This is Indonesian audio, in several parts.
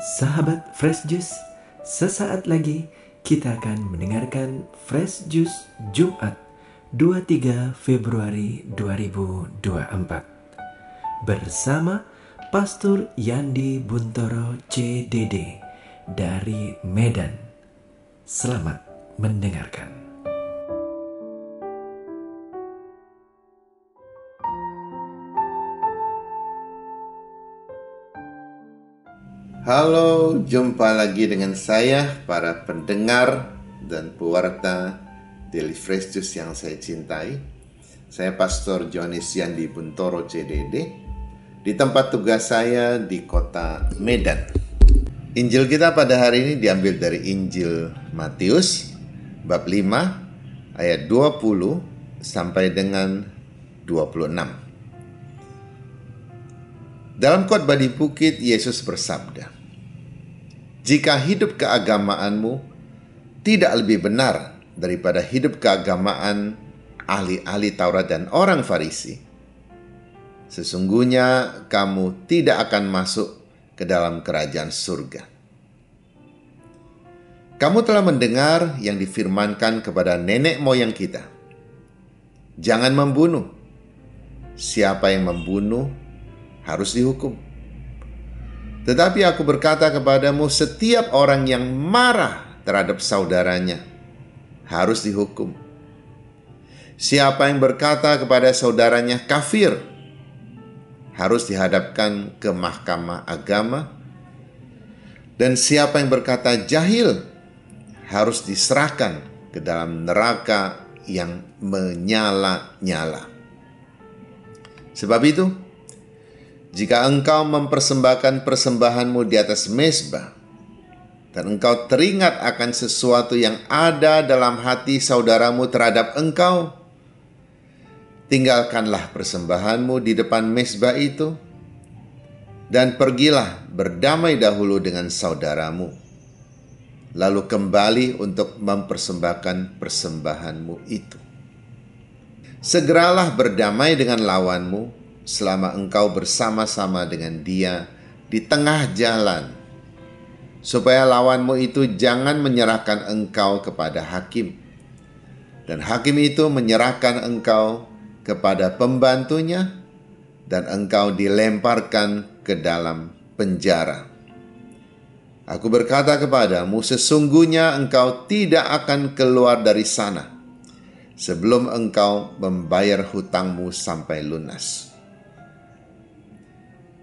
Sahabat Fresh Juice, sesaat lagi kita akan mendengarkan Fresh Juice Jumat 23 Februari 2024 bersama Pastor Yandi Buntoro CDD dari Medan. Selamat mendengarkan. Halo, jumpa lagi dengan saya, para pendengar dan pewarta Daily Fresh Juice yang saya cintai. Saya Pastor Johannes Yandi Buntoro CDD, di tempat tugas saya di kota Medan. Injil kita pada hari ini diambil dari Injil Matius, bab 5, ayat 20 sampai dengan 26. Dalam khotbah di bukit, Yesus bersabda, "Jika hidup keagamaanmu tidak lebih benar daripada hidup keagamaan ahli-ahli Taurat dan orang Farisi, sesungguhnya kamu tidak akan masuk ke dalam kerajaan surga. Kamu telah mendengar yang difirmankan kepada nenek moyang kita, jangan membunuh. Siapa yang membunuh harus dihukum. Tetapi aku berkata kepadamu, setiap orang yang marah terhadap saudaranya harus dihukum. Siapa yang berkata kepada saudaranya kafir harus dihadapkan ke mahkamah agama. Dan siapa yang berkata jahil harus diserahkan ke dalam neraka yang menyala-nyala. Sebab itu, jika engkau mempersembahkan persembahanmu di atas mezbah, dan engkau teringat akan sesuatu yang ada dalam hati saudaramu terhadap engkau, tinggalkanlah persembahanmu di depan mezbah itu, dan pergilah berdamai dahulu dengan saudaramu, lalu kembali untuk mempersembahkan persembahanmu itu. Segeralah berdamai dengan lawanmu, selama engkau bersama-sama dengan dia di tengah jalan, supaya lawanmu itu jangan menyerahkan engkau kepada hakim, dan hakim itu menyerahkan engkau kepada pembantunya, dan engkau dilemparkan ke dalam penjara. Aku berkata kepadamu, sesungguhnya engkau tidak akan keluar dari sana sebelum engkau membayar hutangmu sampai lunas."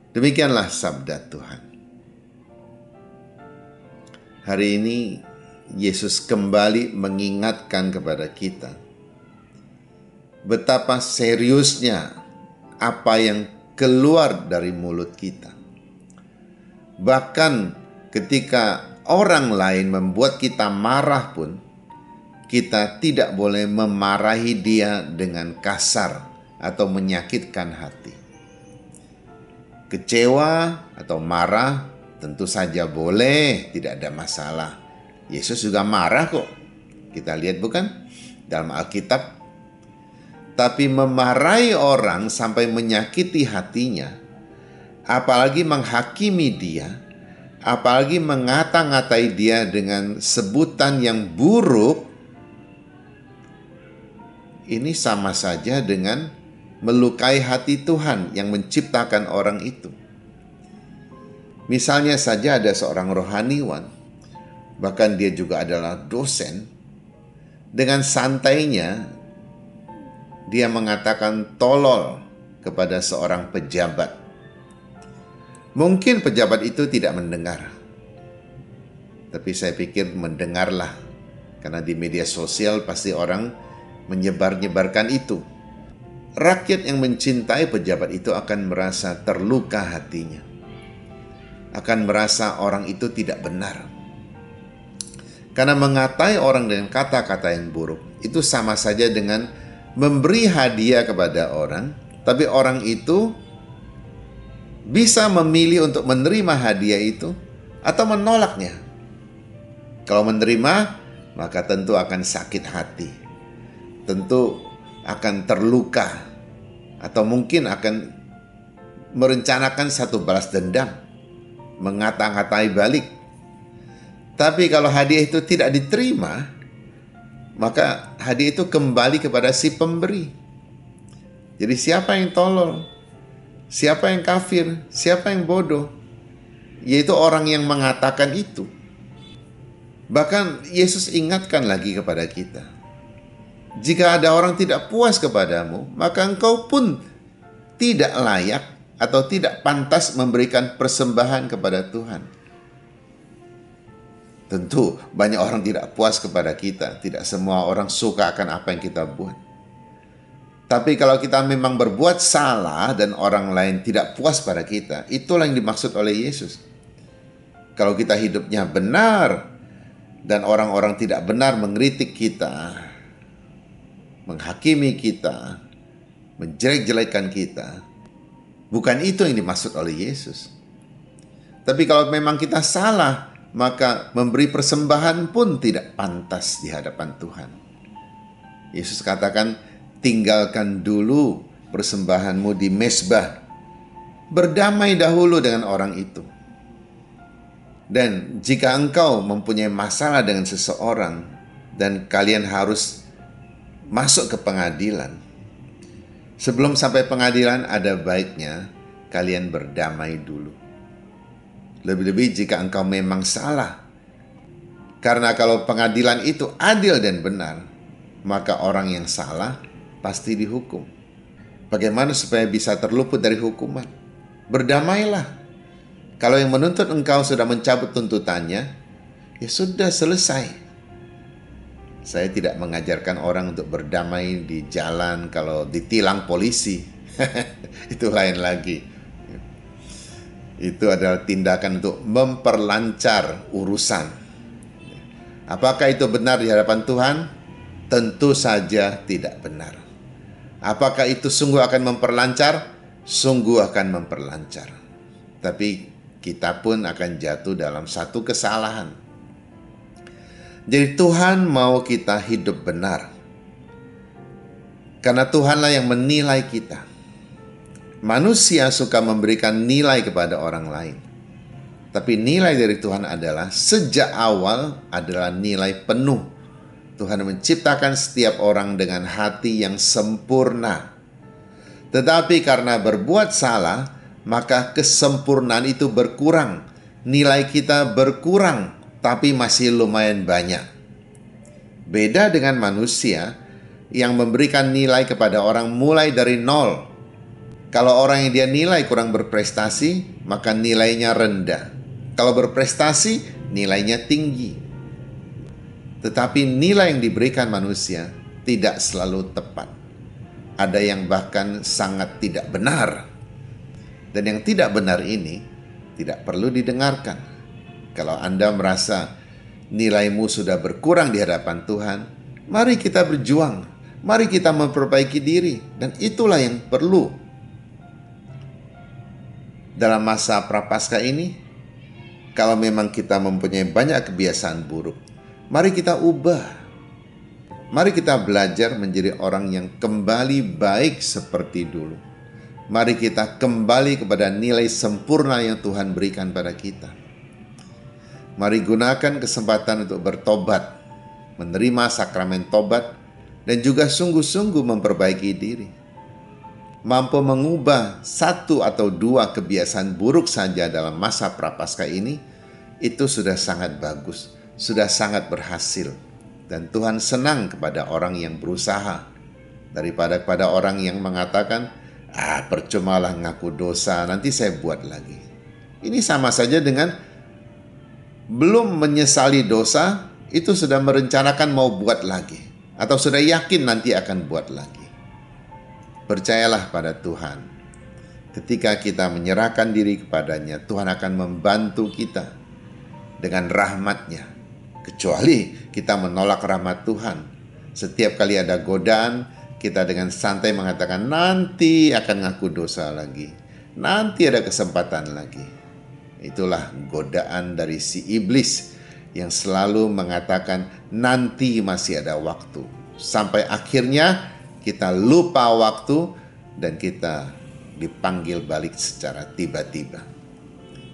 Demikianlah sabda Tuhan. Hari ini Yesus kembali mengingatkan kepada kita betapa seriusnya apa yang keluar dari mulut kita. Bahkan ketika orang lain membuat kita marah pun, kita tidak boleh memarahi dia dengan kasar atau menyakitkan hati. Kecewa atau marah tentu saja boleh, tidak ada masalah. Yesus juga marah kok. Kita lihat bukan dalam Alkitab. Tapi memarahi orang sampai menyakiti hatinya, apalagi menghakimi dia, apalagi mengata-ngatai dia dengan sebutan yang buruk, ini sama saja dengan melukai hati Tuhan yang menciptakan orang itu. Misalnya saja ada seorang rohaniwan, bahkan dia juga adalah dosen, dengan santainya dia mengatakan tolol kepada seorang pejabat. Mungkin pejabat itu tidak mendengar, tapi saya pikir mendengarlah, karena di media sosial pasti orang menyebar-nyebarkan itu. Rakyat yang mencintai pejabat itu akan merasa terluka hatinya, akan merasa orang itu tidak benar. Karena mengatai orang dengan kata-kata yang buruk itu sama saja dengan memberi hadiah kepada orang, tapi orang itu bisa memilih untuk menerima hadiah itu atau menolaknya. Kalau menerima, maka tentu akan sakit hati, tentu akan terluka, atau mungkin akan merencanakan satu balas dendam. mengata-ngatai balik. Tapi kalau hadiah itu tidak diterima, maka hadiah itu kembali kepada si pemberi. Jadi siapa yang tolol, siapa yang kafir, siapa yang bodoh, yaitu orang yang mengatakan itu. Bahkan Yesus ingatkan lagi kepada kita, jika ada orang tidak puas kepadamu, maka engkau pun tidak layak atau tidak pantas memberikan persembahan kepada Tuhan. Tentu banyak orang tidak puas kepada kita. Tidak semua orang suka akan apa yang kita buat. Tapi kalau kita memang berbuat salah dan orang lain tidak puas pada kita, itulah yang dimaksud oleh Yesus. Kalau kita hidupnya benar dan orang-orang tidak benar mengkritik kita, menghakimi kita, menjelek-jelekan kita, bukan itu yang dimaksud oleh Yesus. Tapi kalau memang kita salah, maka memberi persembahan pun tidak pantas di hadapan Tuhan. Yesus katakan, tinggalkan dulu persembahanmu di mezbah. Berdamai dahulu dengan orang itu. Dan jika engkau mempunyai masalah dengan seseorang dan kalian harus masuk ke pengadilan, sebelum sampai pengadilan ada baiknya kalian berdamai dulu. Lebih-lebih jika engkau memang salah. Karena kalau pengadilan itu adil dan benar, maka orang yang salah pasti dihukum. Bagaimana supaya bisa terluput dari hukuman? Berdamailah. Kalau yang menuntut engkau sudah mencabut tuntutannya, ya sudah selesai. Saya tidak mengajarkan orang untuk berdamai di jalan kalau ditilang polisi. Itu lain lagi. Itu adalah tindakan untuk memperlancar urusan. Apakah itu benar di hadapan Tuhan? Tentu saja tidak benar. Apakah itu sungguh akan memperlancar? Sungguh akan memperlancar. Tapi kita pun akan jatuh dalam satu kesalahan. Jadi Tuhan mau kita hidup benar. Karena Tuhanlah yang menilai kita. Manusia suka memberikan nilai kepada orang lain. Tapi nilai dari Tuhan adalah sejak awal adalah nilai penuh. Tuhan menciptakan setiap orang dengan hati yang sempurna. Tetapi karena berbuat salah, maka kesempurnaan itu berkurang. Nilai kita berkurang, tapi masih lumayan banyak. Beda dengan manusia yang memberikan nilai kepada orang mulai dari nol. Kalau orang yang dia nilai kurang berprestasi, maka nilainya rendah. Kalau berprestasi, nilainya tinggi. Tetapi nilai yang diberikan manusia tidak selalu tepat. Ada yang bahkan sangat tidak benar. Dan yang tidak benar ini tidak perlu didengarkan. Kalau Anda merasa nilaimu sudah berkurang di hadapan Tuhan, mari kita berjuang. Mari kita memperbaiki diri. Dan itulah yang perlu. Dalam masa prapaskah ini, kalau memang kita mempunyai banyak kebiasaan buruk, mari kita ubah. Mari kita belajar menjadi orang yang kembali baik seperti dulu. Mari kita kembali kepada nilai sempurna yang Tuhan berikan pada kita. Mari gunakan kesempatan untuk bertobat, menerima sakramen tobat, dan juga sungguh-sungguh memperbaiki diri. Mampu mengubah satu atau dua kebiasaan buruk saja dalam masa prapaskah ini, itu sudah sangat bagus, sudah sangat berhasil. Dan Tuhan senang kepada orang yang berusaha, daripada kepada orang yang mengatakan, percumalah ngaku dosa, nanti saya buat lagi. Ini sama saja dengan belum menyesali dosa, itu sudah merencanakan mau buat lagi. Atau sudah yakin nanti akan buat lagi. Percayalah pada Tuhan. Ketika kita menyerahkan diri kepadanya, Tuhan akan membantu kita dengan rahmat-Nya. Kecuali kita menolak rahmat Tuhan. Setiap kali ada godaan, kita dengan santai mengatakan, nanti akan ngaku dosa lagi. Nanti ada kesempatan lagi. Itulah godaan dari si iblis yang selalu mengatakan, nanti masih ada waktu. Sampai akhirnya kita lupa waktu dan kita dipanggil balik secara tiba-tiba.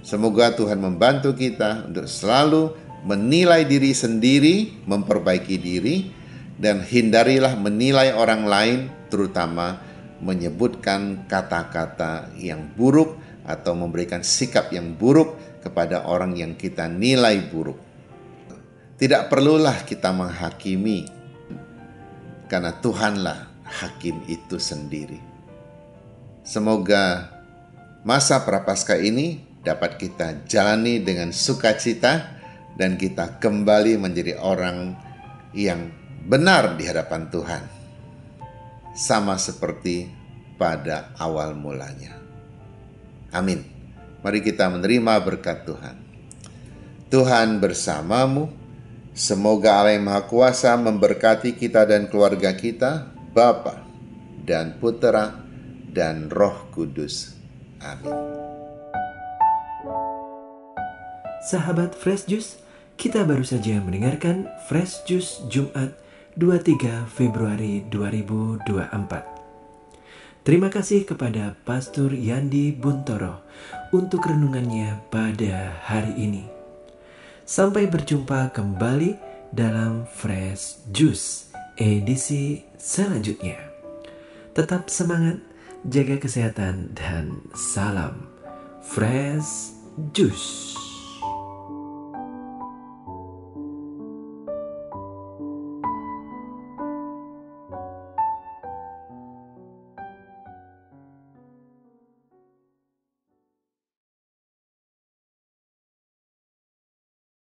Semoga Tuhan membantu kita untuk selalu menilai diri sendiri, memperbaiki diri, dan hindarilah menilai orang lain, terutama menyebutkan kata-kata yang buruk atau memberikan sikap yang buruk kepada orang yang kita nilai buruk. Tidak perlulah kita menghakimi, karena Tuhanlah hakim itu sendiri. Semoga masa Prapaskah ini dapat kita jalani dengan sukacita dan kita kembali menjadi orang yang benar di hadapan Tuhan, sama seperti pada awal mulanya. Amin. Mari kita menerima berkat Tuhan. Tuhan bersamamu. Semoga Allah yang Maha Kuasa memberkati kita dan keluarga kita, Bapa dan Putera dan Roh Kudus. Amin. Sahabat Fresh Juice, kita baru saja mendengarkan Fresh Juice Jumat 23 Februari 2024. Terima kasih kepada Pastor Yandi Buntoro untuk renungannya pada hari ini. Sampai berjumpa kembali dalam Fresh Juice edisi selanjutnya. Tetap semangat, jaga kesehatan, dan salam Fresh Juice.